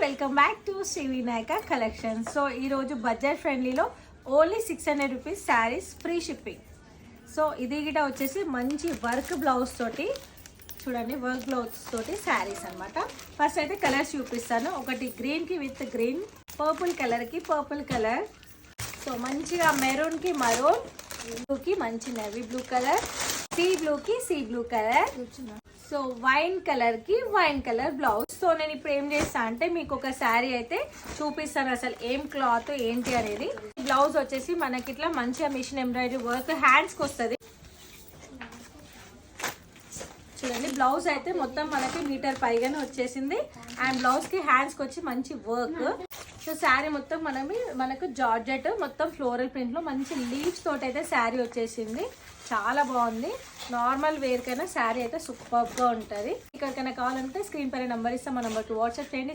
Welcome back to Sri Vinayaka collection. So ఈరోజు budget ఫ్రెండ్లీలో only 600 rupees saris free shipping. So ఇది గిట వచ్చేసి మంచి వర్క్ బ్లౌజ్ తోటి చూడండి, వర్క్ బ్లౌజ్ తోటి శారీస్ అనమాట. ఫస్ట్ అయితే కలర్స్ చూపిస్తాను. ఒకటి గ్రీన్కి విత్ గ్రీన్, పర్పుల్ కలర్కి పర్పుల్ కలర్, సో మంచిగా మెరూన్కి మరూన్, బ్లూకి మంచి నేవీ బ్లూ కలర్, సీ బ్లూకి sea blue colour, so wine colour కి వైన్ కలర్ బ్లౌజ్. సో నేను ఇప్పుడు ఏం చేస్తా అంటే మీకు ఒక శారీ అయితే చూపిస్తాను, అసలు ఏం క్లాత్ ఏంటి అనేది. బ్లౌజ్ వచ్చేసి మనకి ఇట్లా మంచిగా మిషన్ ఎంబ్రాయిడరీ వర్క్ హ్యాండ్స్ కి వస్తుంది. చూడండి, బ్లౌజ్ అయితే మొత్తం మనకి మీటర్ పైగానే వచ్చేసింది అండ్ బ్లౌజ్ కి హ్యాండ్స్ కి వచ్చి మంచి వర్క్. సో శారీ మొత్తం మనకు జార్జెట్ మొత్తం ఫ్లోరల్ ప్రింట్ లో మంచి లీవ్స్ తోటి అయితే శారీ వచ్చేసింది. చాలా బాగుంది. నార్మల్ వేర్ కైనా శారీ అయితే సూపర్ గా ఉంటుంది. ఇక్కడికైనా కావాలంటే స్క్రీన్ పైన నెంబర్ ఇస్తాం, మా నెంబర్కి వాట్సాప్ చేయండి.